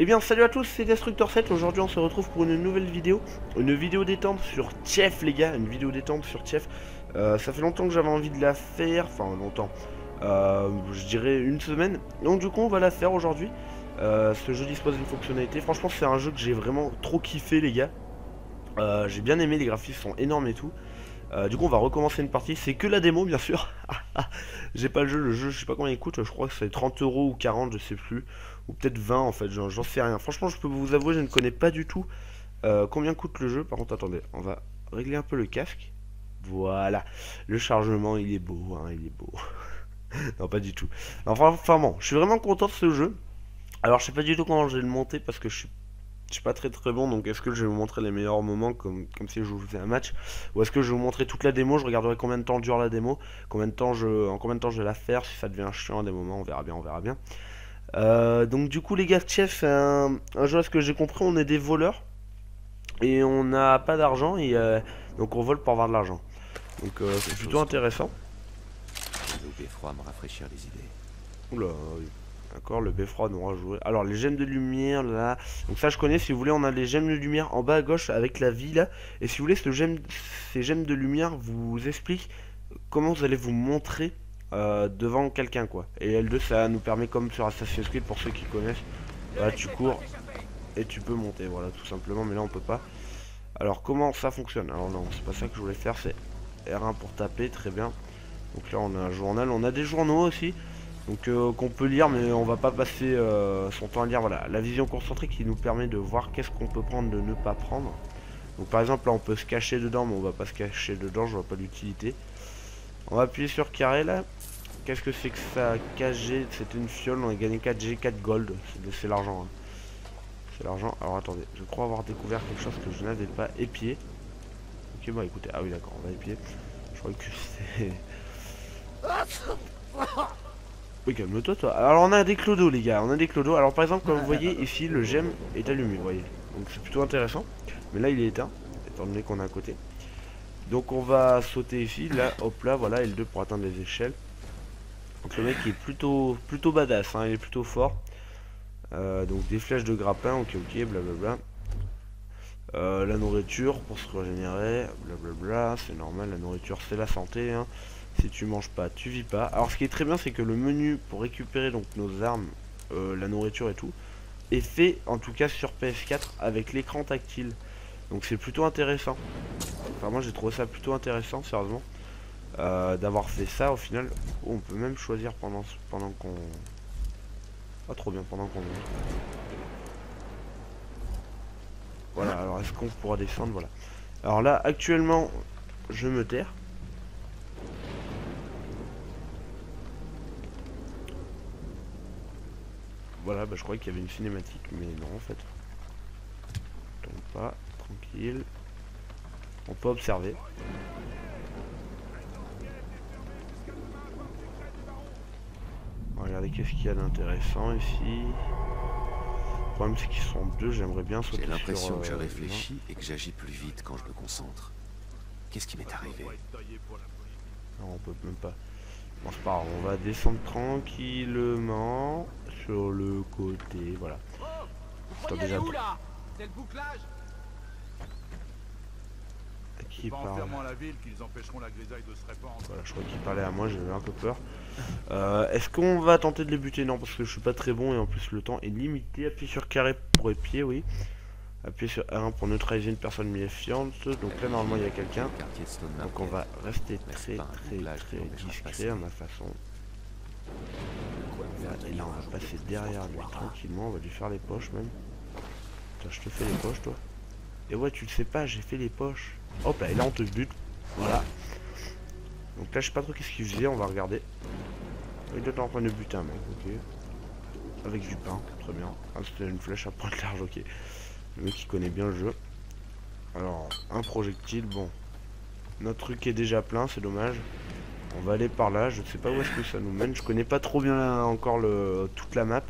Eh bien salut à tous, c'est Destructor7, aujourd'hui on se retrouve pour une nouvelle vidéo. Une vidéo détente sur Chef les gars, une vidéo détente sur Chef. Ça fait longtemps que j'avais envie de la faire, enfin longtemps, je dirais une semaine. Donc du coup on va la faire aujourd'hui. Ce jeu dispose d'une fonctionnalité, franchement c'est un jeu que j'ai vraiment trop kiffé les gars. J'ai bien aimé, les graphismes sont énormes et tout. Du coup on va recommencer une partie, c'est que la démo bien sûr. J'ai pas le jeu je sais pas combien il coûte, je crois que c'est 30 € ou 40, je sais plus. Ou peut-être 20 en fait, j'en sais rien. Franchement je peux vous avouer, je ne connais pas du tout combien coûte le jeu. Par contre attendez, on va régler un peu le casque. Voilà, le chargement il est beau, hein, il est beau. Non pas du tout. Enfin bon, je suis vraiment content de ce jeu. Alors je sais pas du tout comment je vais le monter parce que je suis pas très bon, donc est-ce que je vais vous montrer les meilleurs moments comme si je vous faisais un match, ou est-ce que je vais vous montrer toute la démo, je regarderai combien de temps dure la démo, en combien de temps je vais la faire, si ça devient chiant à des moments, on verra bien, on verra bien. Donc du coup les gars, Chef, c'est un jeu, à ce que j'ai compris, on est des voleurs, et on n'a pas d'argent, et donc on vole pour avoir de l'argent. Donc c'est plutôt intéressant. Le beffroi me rafraîchir les idées. Oula, oui. D'accord, le beffroi nous aura joué. Alors les gemmes de lumière là, donc ça je connais. Si vous voulez, on a les gemmes de lumière en bas à gauche avec la vie là. Et si vous voulez, ces gemmes de lumière vous expliquent comment vous allez vous montrer devant quelqu'un quoi. Et L2 ça nous permet, comme sur Assassin's Creed pour ceux qui connaissent, voilà, tu cours et tu peux monter, voilà tout simplement. Mais là on peut pas. Alors comment ça fonctionne? Alors non, c'est pas ça que je voulais faire, c'est R1 pour taper, très bien. Donc là on a un journal, on a des journaux aussi. Donc qu'on peut lire, mais on va pas passer son temps à lire. Voilà, la vision concentrée qui nous permet de voir qu'est-ce qu'on peut prendre, de ne pas prendre. Donc par exemple là on peut se cacher dedans, mais on va pas se cacher dedans, je vois pas l'utilité. On va appuyer sur carré là. Qu'est-ce que c'est que ça? 4G, c'était une fiole, on a gagné 4G, 4 gold, c'est l'argent, hein. C'est l'argent. Alors attendez, je crois avoir découvert quelque chose que je n'avais pas épié. Ok, bon écoutez, ah oui d'accord, on va épier. Je crois que c'est... Oui, calme-toi, toi. Alors, on a des clodos, les gars. On a des clodos. Alors, par exemple, comme vous voyez, ici, le gemme est allumé, vous voyez. Donc, c'est plutôt intéressant. Mais là, il est éteint, étant donné qu'on est à côté. Donc, on va sauter ici. Là, hop là, voilà, L2 pour atteindre les échelles. Donc, le mec est plutôt badass, hein, il est plutôt fort. Donc, des flèches de grappin, ok, blablabla. La nourriture pour se régénérer, blablabla. C'est normal, la nourriture, c'est la santé, hein. Si tu manges pas, tu vis pas. Alors ce qui est très bien, c'est que le menu pour récupérer donc nos armes, la nourriture et tout, est fait en tout cas sur PS4 avec l'écran tactile. Donc c'est plutôt intéressant. Enfin moi j'ai trouvé ça plutôt intéressant, sérieusement, d'avoir fait ça au final. Oh, on peut même choisir pendant qu'on... Pas trop bien, pendant qu'on... Voilà, alors est-ce qu'on pourra descendre? Voilà. Alors là actuellement je me terre. Voilà, bah, je croyais qu'il y avait une cinématique, mais non en fait. Tombe pas, tranquille. On peut observer. Regardez qu'est-ce qu'il y a d'intéressant ici. Le problème c'est qu'ils sont deux, j'aimerais bien sauter. J'ai l'impression que je réfléchis et que j'agis plus vite quand je me concentre. Qu'est-ce qui m'est arrivé? Non, on peut même pas. Bon, c'est pas grave, on va descendre tranquillement sur le côté, voilà. Attends, déjà. C'est le bouclage. À qui il parle? La ville qu'ils empêcheront la grisaille de se répandre. Voilà, je crois qu'il parlait à moi, j'avais un peu peur. Est-ce qu'on va tenter de les buter? Non, parce que je suis pas très bon et en plus le temps est limité. Appuyer sur carré pour épier, oui. Appuyer sur R1 pour neutraliser une personne méfiante. Donc là normalement il y a quelqu'un. Donc on va rester très discret à ma façon. Et là on va passer derrière lui tranquillement. On va lui faire les poches même. Tiens, je te fais les poches toi. Et ouais, tu le sais pas, j'ai fait les poches. Hop là, et là on te bute. Voilà. Donc là je sais pas trop qu'est-ce qu'il faisait, on va regarder. Il doit être en train de buter un mec, ok. Avec du pain, très bien. Ah, c'était une flèche à pointe large, ok. Le mec qui connaît bien le jeu. Alors, un projectile, bon. Notre truc est déjà plein, c'est dommage. On va aller par là, je ne sais pas où est-ce que ça nous mène. Je connais pas trop bien encore toute la map.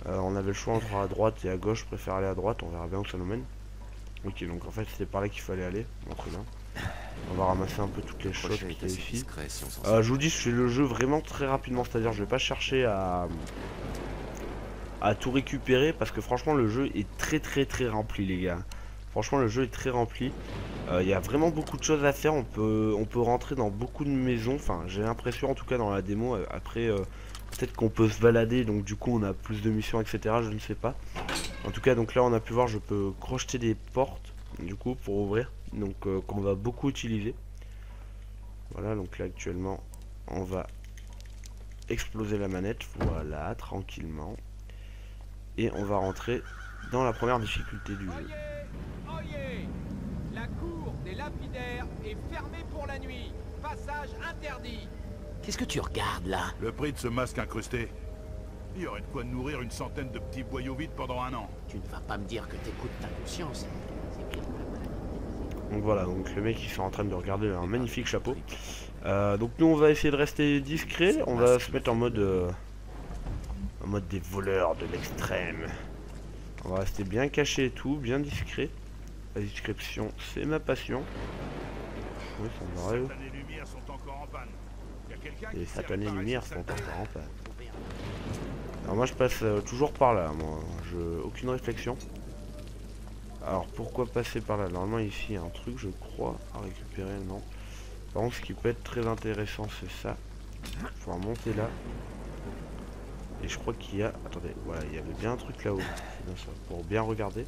On avait le choix entre à droite et à gauche, je préfère aller à droite, on verra bien où ça nous mène. Ok, donc en fait c'était par là qu'il fallait aller. Bon, très bien. On va ramasser un peu toutes les choses qu'il y a ici. Je vous dis, je fais le jeu vraiment très rapidement, c'est-à-dire je vais pas chercher à à tout récupérer parce que franchement le jeu est très rempli les gars. Franchement le jeu est très rempli. Il y a vraiment beaucoup de choses à faire. On peut rentrer dans beaucoup de maisons. Enfin j'ai l'impression en tout cas dans la démo. Après peut-être qu'on peut se balader. Donc du coup on a plus de missions etc. Je ne sais pas. En tout cas donc là on a pu voir je peux crocheter des portes. Du coup pour ouvrir. Donc qu'on va beaucoup utiliser. Voilà donc là actuellement on va exploser la manette. Voilà tranquillement. Et on va rentrer dans la première difficulté du jeu. Oyez, oyez. La cour des lapidaires est fermée pour la nuit. Passage interdit. Qu'est-ce que tu regardes là? Le prix de ce masque incrusté. Il y aurait de quoi nourrir une centaine de petits boyaux vides pendant un an. Tu ne vas pas me dire que t'écoutes ta conscience. C'est bien pour la maladie. Donc voilà, donc le mec ils sont en train de regarder un magnifique chapeau. Donc nous on va essayer de rester discret. On va se mettre en mode des voleurs de l'extrême. On va rester bien caché et tout, bien discret. La discrétion c'est ma passion. Oui, ça m'arrive. Certaines lumières sont encore en panne. Il y a quelqu'un Les qui sait satanées réparer lumières ces sont satanées. encore en panne. Alors moi je passe toujours par là, moi. Aucune réflexion. Alors pourquoi passer par là? Normalement ici il y a un truc je crois à récupérer, non. Par contre ce qui peut être très intéressant c'est ça. Il faut remonter là. Et je crois qu'il y a... Attendez, voilà, il y avait bien un truc là-haut. C'est bien ça, pour bien regarder.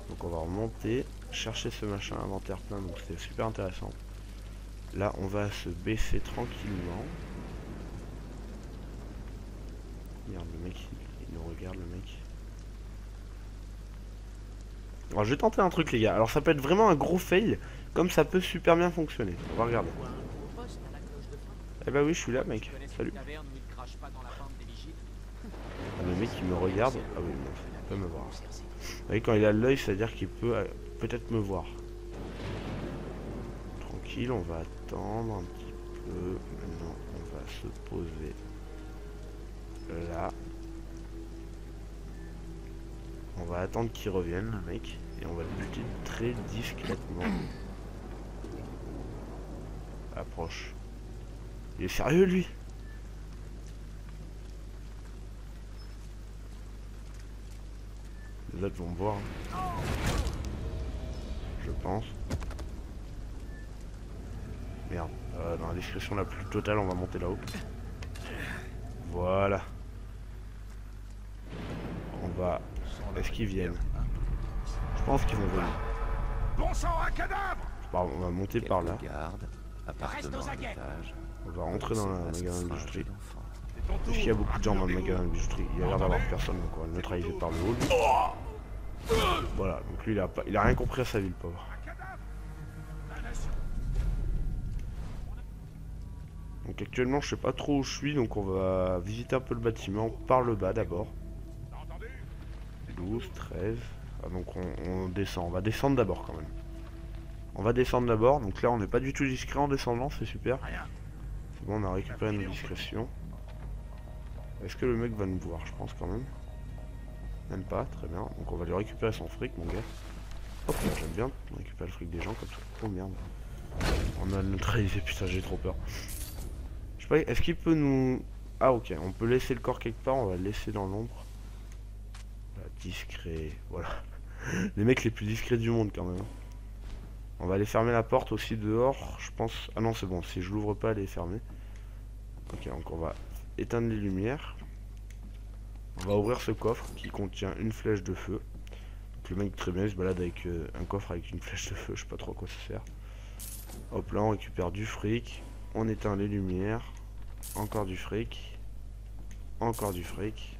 Donc on va remonter, chercher ce machin, inventaire plein, donc c'est super intéressant. Là on va se baisser tranquillement. Merde, le mec, il nous regarde le mec. Alors je vais tenter un truc les gars, alors ça peut être vraiment un gros fail, comme ça peut super bien fonctionner. On va regarder. Eh bah oui je suis là mec, salut. Ah, le mec il me regarde, ah oui non, il peut me voir. Vous voyez quand il a l'œil c'est à dire qu'il peut peut-être me voir. Tranquille, on va attendre un petit peu, maintenant on va se poser là. On va attendre qu'il revienne le mec et on va le buter très discrètement. Approche. Il est sérieux lui? Les autres vont me voir. Hein. Je pense. Merde. Dans la discrétion la plus totale, on va monter là-haut. Voilà. On va... Est-ce qu'ils viennent? Je pense qu'ils vont venir. Bon sang, un cadavre! Bon, on va monter par là. Garde, appartement à l'étage. On va rentrer dans la magasin de bijouterie. d'enfant. Est-ce qu'il y a beaucoup de gens dans le magasin de bijouterie? Il y a l'air d'avoir personne, donc on va le neutraliser par le haut. lui. Voilà, donc lui il a rien compris à sa vie le pauvre. Donc actuellement je sais pas trop où je suis, donc on va visiter un peu le bâtiment par le bas d'abord. 12, 13. Ah, donc on descend, on va descendre d'abord quand même. On va descendre d'abord, donc là on n'est pas du tout discret en descendant, c'est super. C'est bon, on a récupéré nos discrétions. Est-ce que le mec va nous voir? Je pense quand même. Même pas, très bien. Donc on va lui récupérer son fric mon gars. Hop, j'aime bien récupérer le fric des gens comme ça. Oh merde. On a neutralisé, putain j'ai trop peur. Je sais pas, est-ce qu'il peut nous... Ah ok, on peut laisser le corps quelque part, on va le laisser dans l'ombre. Discret, voilà. Les mecs les plus discrets du monde quand même. On va aller fermer la porte aussi dehors, je pense. Ah non c'est bon, si je l'ouvre pas elle est fermée. Ok, donc on va éteindre les lumières. On va ouvrir ce coffre qui contient une flèche de feu. Donc le mec très bien il se balade avec un coffre avec une flèche de feu, je sais pas trop à quoi ça sert. Hop là on récupère du fric. On éteint les lumières. Encore du fric. Encore du fric.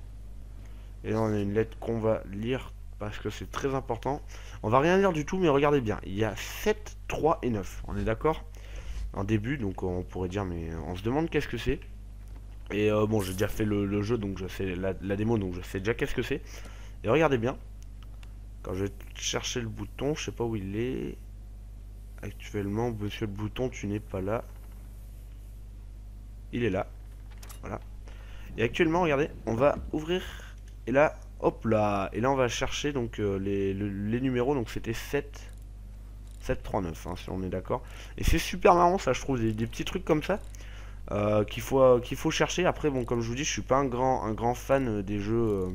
Et là on a une lettre qu'on va lire parce que c'est très important. On va rien lire du tout mais regardez bien. Il y a 7, 3 et 9. On est d'accord? En début donc on pourrait dire mais on se demande qu'est-ce que c'est. Et bon j'ai déjà fait le jeu donc je sais la démo donc je sais déjà qu'est-ce que c'est. Et regardez bien. Quand je vais chercher le bouton, je sais pas où il est. Actuellement monsieur le bouton tu n'es pas là. Il est là. Voilà. Et actuellement regardez on va ouvrir. Et là, hop là, et là on va chercher donc les numéros, donc c'était 739 hein, si on est d'accord. Et c'est super marrant ça je trouve, des petits trucs comme ça qu'il faut chercher. Après bon comme je vous dis je suis pas un grand fan des jeux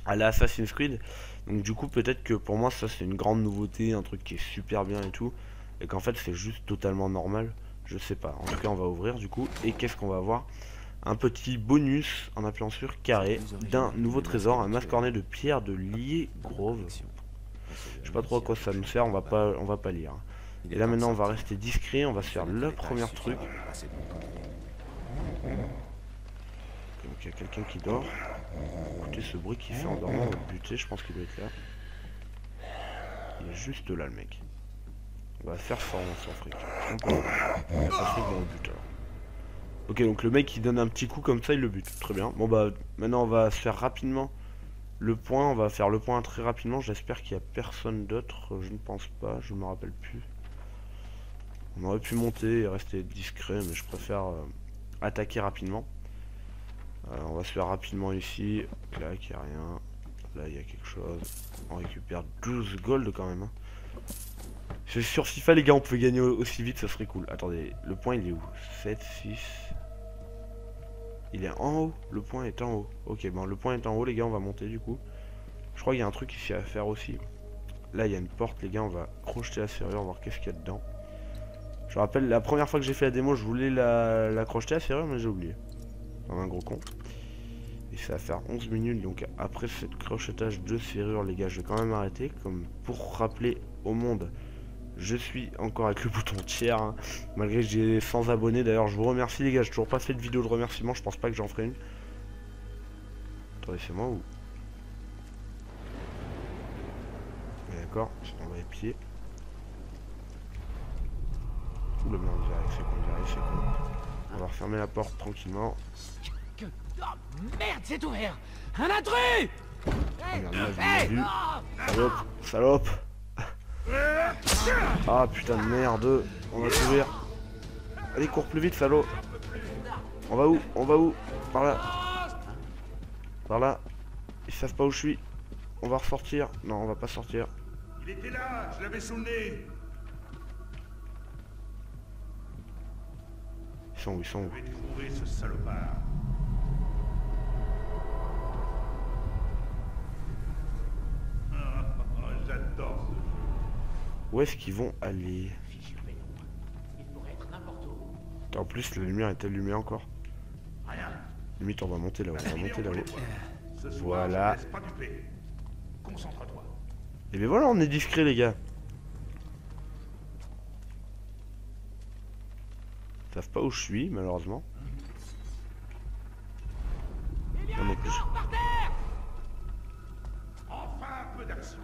à la Assassin's Creed. Donc du coup peut-être que pour moi ça c'est une grande nouveauté, un truc qui est super bien et tout, et qu'en fait c'est juste totalement normal. Je sais pas, en tout cas on va ouvrir du coup, et qu'est-ce qu'on va avoir? Un petit bonus en appelant sur carré d'un nouveau trésor, un masque orné de pierre de lier grove. Je sais pas trop à quoi ça nous sert, on va pas lire. Et là maintenant on va rester discret, on va se faire le premier truc. Donc il y a quelqu'un qui dort. Écoutez ce bruit qu'il fait en dormant, on va le buter, je pense qu'il doit être là. Il est juste là le mec. On va faire sans fric. Il a pas fric dans le but alors. Ok, donc le mec il donne un petit coup comme ça, il le bute. Très bien. Bon bah maintenant on va se faire rapidement le point. On va faire le point très rapidement. J'espère qu'il n'y a personne d'autre. Je ne pense pas, je me rappelle plus. On aurait pu monter et rester discret, mais je préfère attaquer rapidement. On va se faire rapidement ici. Là il n'y a rien. Là il y a quelque chose. On récupère 12 gold quand même. Hein. Sur FIFA les gars on peut gagner aussi vite, ça serait cool. Attendez, le point il est où? 7, 6. Il est en haut, le point est en haut. Ok, bon le point est en haut les gars, on va monter du coup. Je crois qu'il y a un truc ici à faire aussi. Là il y a une porte les gars, on va crocheter la serrure, voir qu'est-ce qu'il y a dedans. Je me rappelle la première fois que j'ai fait la démo, je voulais la crocheter la serrure mais j'ai oublié. Comme un gros con. Et ça va faire 11 minutes, donc après cette crochetage de serrure les gars, je vais quand même arrêter. Comme pour rappeler au monde, je suis encore avec le bouton tiers, hein, malgré que j'ai 100 abonnés. D'ailleurs je vous remercie les gars, j'ai toujours pas fait de vidéo de remerciement, je pense pas que j'en ferai une. Attendez, c'est moi ou... D'accord, on va épier. Ouh le merde, il arrive, c'est con, il arrive, c'est con. On va refermer la porte tranquillement. Oh, merde, c'est ouvert. Un intrus. Oh, merde, vu. Salope, salope. Ah putain de merde. On va s'ouvrir. Allez, cours plus vite, salaud. On va où? On va où? Par là. Par là. Ils savent pas où je suis. On va ressortir. Non, on va pas sortir. Il était là, je l'avais sous le nez. Ils sont où? Ils sont où? Je vais trouver ce salopard. J'adore ce jeu. Où est-ce qu'ils vont aller? Il pourrait être n'importe où. En plus, la lumière est allumée encore. Rien. Limite, on va monter là-haut. On va monter là-haut. Ce soir, Voilà. je te laisse pas duper. Concentre-toi. Et bien voilà, on est discret les gars. Ils savent pas où je suis, malheureusement. On est plus. Enfin un peu d'action.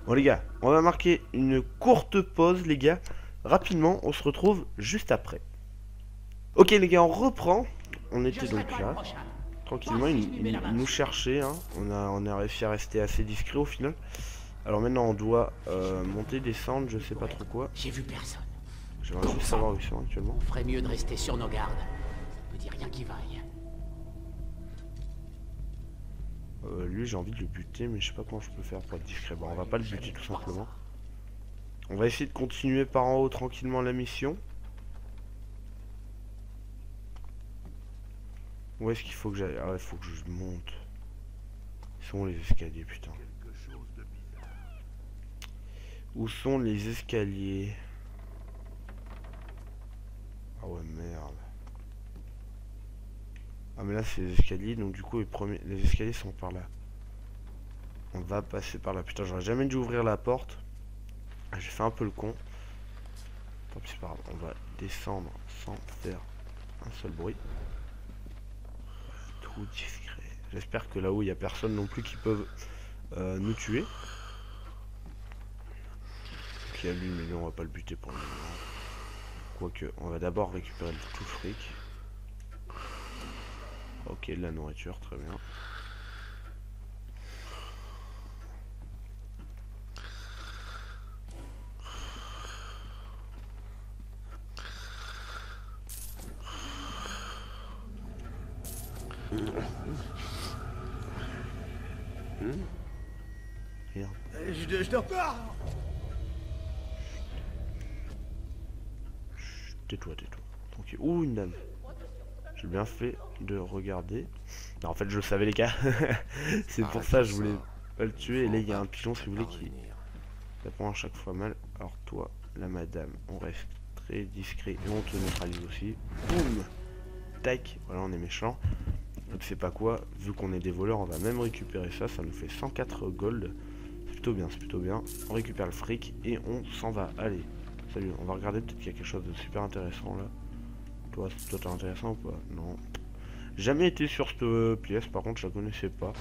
Bon les gars, on va marquer une courte pause les gars. Rapidement, on se retrouve juste après. Ok les gars, on reprend. On était donc là. Tranquillement, ils nous cherchaient. Hein. On a réussi à rester assez discret au final. Alors maintenant, on doit monter, descendre, je sais pas trop quoi. J'ai vu personne. J'aimerais juste savoir où ils sont actuellement. On ferait mieux de rester sur nos gardes. Ça peut dire rien qui vaille. Lui, j'ai envie de le buter, mais je sais pas comment je peux faire pour être discret. Bon, on va pas le buter tout simplement. On va essayer de continuer par en haut tranquillement la mission. Où est-ce qu'il faut que j'aille? Ah ouais, il faut que je monte. Ils sont où les escaliers, putain? Où sont les escaliers? Ah ouais, merde. Ah mais là c'est les escaliers, donc du coup les escaliers sont par là. On va passer par là. Putain, j'aurais jamais dû ouvrir la porte. J'ai fait un peu le con. Tant pis, c'est pas grave. On va descendre sans faire un seul bruit. Tout discret. J'espère que là-haut il n'y a personne non plus qui peuvent nous tuer. Donc il y a lui, mais lui on va pas le buter pour le moment. Quoique, on va d'abord récupérer le tout fric. Ok, de la nourriture, très bien. Merde. Je dors pas. Tais-toi, tais-toi. Tranquille. Ouh, une dame. J'ai bien fait de regarder. Non, en fait, je le savais, les gars. C'est pour ça je voulais pas le tuer. Et là, il y a un pigeon, si vous voulez, qui ça prend à chaque fois mal. Alors, toi, la madame, on reste très discret et on te neutralise aussi. Boum. Tac. Voilà, on est méchant. Donc, c'est pas quoi. Vu qu'on est des voleurs, on va même récupérer ça. Ça nous fait 104 gold. C'est plutôt bien, c'est plutôt bien. On récupère le fric et on s'en va. Allez. Salut. On va regarder. Peut-être qu'il y a quelque chose de super intéressant là. Toi, t'es intéressant ou pas? Non. Jamais été sur cette pièce, par contre, je la connaissais pas.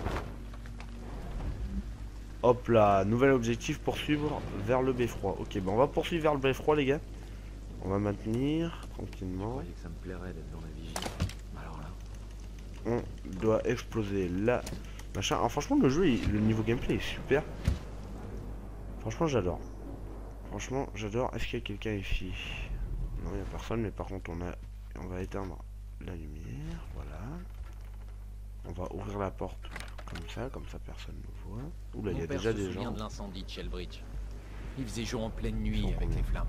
Hop là, nouvel objectif, poursuivre vers le beffroi. Ok, ben on va poursuivre vers le beffroi, les gars. On va maintenir tranquillement. Que ça me plairait d'être dans la vigie. Alors là. On doit exploser là. Machin. Alors, franchement, le jeu, le niveau gameplay est super. Franchement, j'adore. Franchement, j'adore. Est-ce qu'il y a quelqu'un ici? Non, il n'y a personne, mais par contre, on va éteindre la lumière. Voilà. On va ouvrir la porte comme ça personne ne voit. Oula, il y a déjà des gens. De l'incendie de Shellbridge. Il faisait jour en pleine nuit avec les flammes.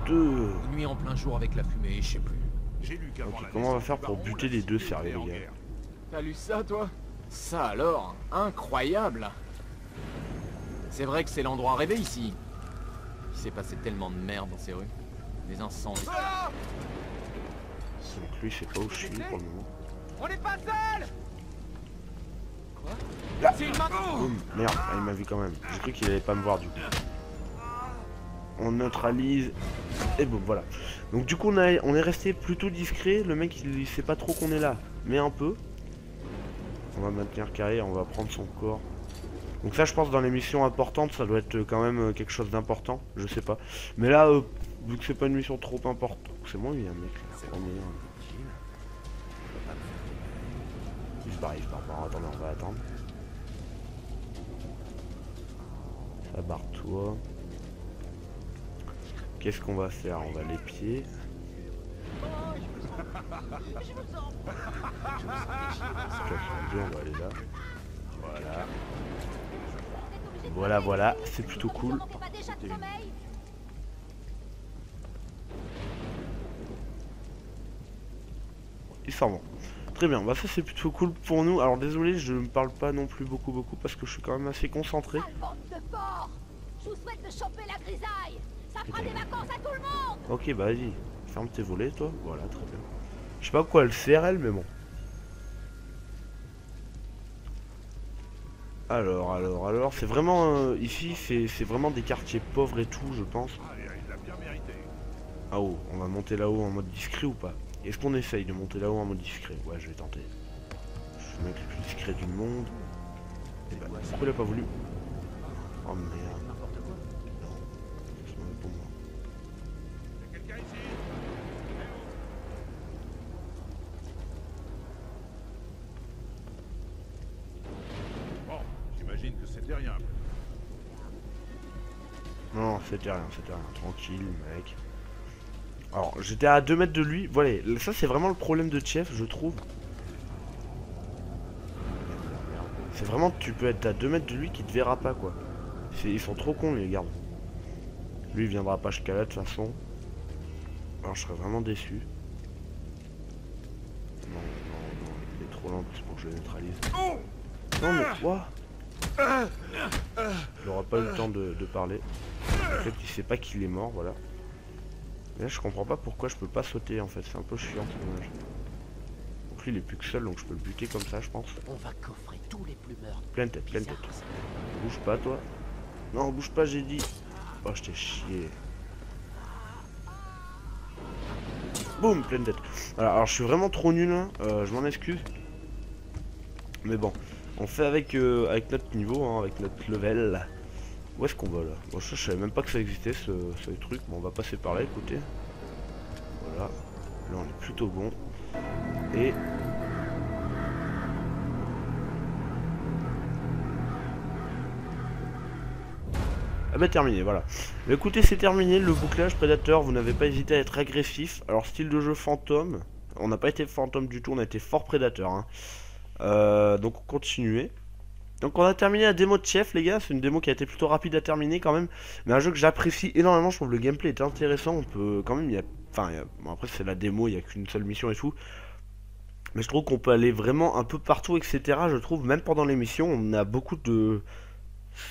Deux. Une nuit en plein jour avec la fumée, je sais plus. J'ai lu qu'avant Ok, la comment on va naissance faire du pour baron, buter la les deux cité sérieux, était en les gars? guerre. T'as lu ça, toi? Ça alors, incroyable. C'est vrai que c'est l'endroit rêvé ici. Il s'est passé tellement de merde dans ces rues. Des incendies. Donc lui, c'est pas où je suis pour le moment. On n'est pas seul. Quoi? Là. C'est une main. Boum. Merde, ah, il m'a vu quand même. J'ai cru qu'il allait pas me voir du coup. On neutralise. Et boum, voilà. Donc du coup, on est resté plutôt discret. Le mec, il sait pas trop qu'on est là. Mais un peu. On va maintenir carré, on va prendre son corps. Donc ça, je pense, dans les missions importantes, ça doit être quand même quelque chose d'important. Je sais pas. Mais là, vu que c'est pas une mission trop importante. C'est moi, il y a un mec là. C'est vraiment il se barre, il se barre. Bon, attendez, on va attendre. Ça barre-toi. Qu'est-ce qu'on va faire? On va l'épier. On va aller là. Voilà. Voilà, voilà. C'est plutôt cool. Il s'en va. Très bien, bah ça c'est plutôt cool pour nous. Alors désolé, je ne parle pas non plus beaucoup parce que je suis quand même assez concentré. Je vous souhaite de choper la grisaille. Ça fera des vacances à tout le monde. Ok, bah vas-y. Ferme tes volets, toi. Voilà, très bien. Je sais pas quoi elle sert, elle, mais bon. Alors, c'est vraiment... ici, c'est vraiment des quartiers pauvres et tout, je pense. Ah, il l'a bien mérité. Ah oh, on va monter là-haut en mode discret ou pas? Est-ce qu'on essaye de monter là-haut en mode discret? Ouais, je vais tenter. Je suis le mec le plus discret du monde. Et bah, pourquoi il a pas voulu? Oh merde. Non, c'est mauvais pour moi. Y'a quelqu'un ici? Bon, j'imagine que c'était rien. Non, c'était rien. Tranquille, mec. Alors, j'étais à 2 mètres de lui. Voilà, ça c'est vraiment le problème de Chef, je trouve. C'est vraiment, tu peux être à 2 mètres de lui qui te verra pas, quoi. Ils sont trop cons, les gardes. Lui, il viendra pas jusqu'à là, de toute façon. Alors, je serais vraiment déçu. Non, il est trop lent pour que je le neutralise. Non, mais quoi? Il aura pas eu le temps de parler. En fait, il sait pas qu'il est mort, voilà. Mais là, je comprends pas pourquoi je peux pas sauter, en fait. C'est un peu chiant, ce dommage. Donc lui, il est plus que seul, donc je peux le buter comme ça, je pense. On va coffrer tous les plus meurtres. Pleine tête. Bouge pas, toi. Non, bouge pas, j'ai dit. Oh, je t'ai chié. Boum, pleine tête. Voilà, alors je suis vraiment trop nul, hein. Je m'en excuse. Mais bon, on fait avec, avec notre niveau, hein, avec notre level. Où est-ce qu'on va là? Bon, je savais même pas que ça existait ce truc. Bon, on va passer par là, écoutez. Voilà. Là, on est plutôt bon. Et... ah bah terminé, voilà. Mais écoutez, c'est terminé, le bouclage prédateur, vous n'avez pas hésité à être agressif. Alors style de jeu fantôme, on n'a pas été fantôme du tout, on a été fort prédateur, hein. Donc on continuait. Donc on a terminé la démo de Chef, les gars. C'est une démo qui a été plutôt rapide à terminer quand même, mais un jeu que j'apprécie énormément. Je trouve le gameplay est intéressant. On peut quand même, il y a Enfin, bon, après c'est la démo, il n'y a qu'une seule mission et tout. Mais je trouve qu'on peut aller vraiment un peu partout, etc. Je trouve, même pendant les missions, on a beaucoup de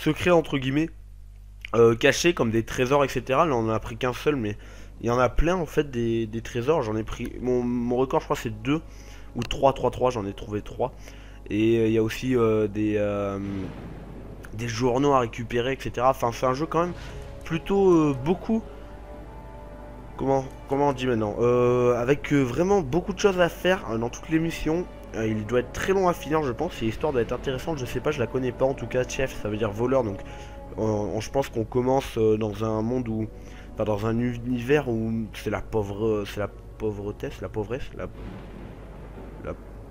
secrets, entre guillemets, cachés, comme des trésors, etc. Là, on en a pris qu'un seul, mais il y en a plein, en fait, des trésors. J'en ai pris... Mon record, je crois, c'est 2 ou 3, j'en ai trouvé 3. Et il y a aussi des journaux à récupérer, etc. Enfin, c'est un jeu, quand même, plutôt beaucoup... Comment on dit maintenant, avec vraiment beaucoup de choses à faire dans toutes les missions. Il doit être très long à finir, je pense. Et l'histoire doit être intéressante, je sais pas, je la connais pas. En tout cas, chef, ça veut dire voleur. Donc je pense qu'on commence dans un monde où, enfin, dans un univers où c'est la pauvreté, c'est la pauvresse,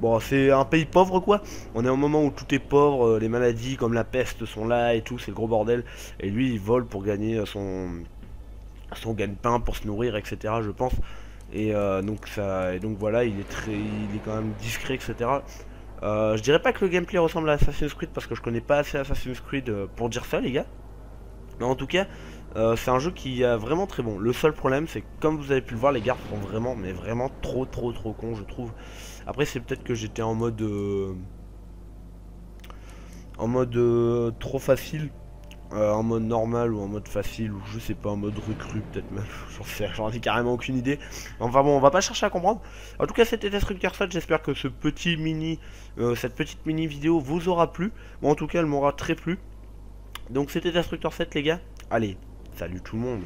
bon, c'est un pays pauvre, quoi. On est au moment où tout est pauvre, les maladies comme la peste sont là et tout, c'est le gros bordel. Et lui, il vole pour gagner son gagne-pain, pour se nourrir, etc. je pense. Et donc voilà, il est quand même discret, etc. Je dirais pas que le gameplay ressemble à Assassin's Creed parce que je connais pas assez Assassin's Creed pour dire ça, les gars. Mais en tout cas, c'est un jeu qui est vraiment très bon. Le seul problème, c'est que comme vous avez pu le voir, les gardes sont vraiment, mais vraiment trop cons, je trouve. Après, c'est peut-être que j'étais en mode trop facile. En mode normal ou en mode facile, ou je sais pas, en mode recrue peut-être même, j'en ai carrément aucune idée. Enfin bon, on va pas chercher à comprendre. En tout cas, c'était Destructor 7, j'espère que cette petite mini vidéo vous aura plu. Bon, en tout cas, elle m'aura très plu. Donc c'était Destructor 7, les gars. Allez, salut tout le monde.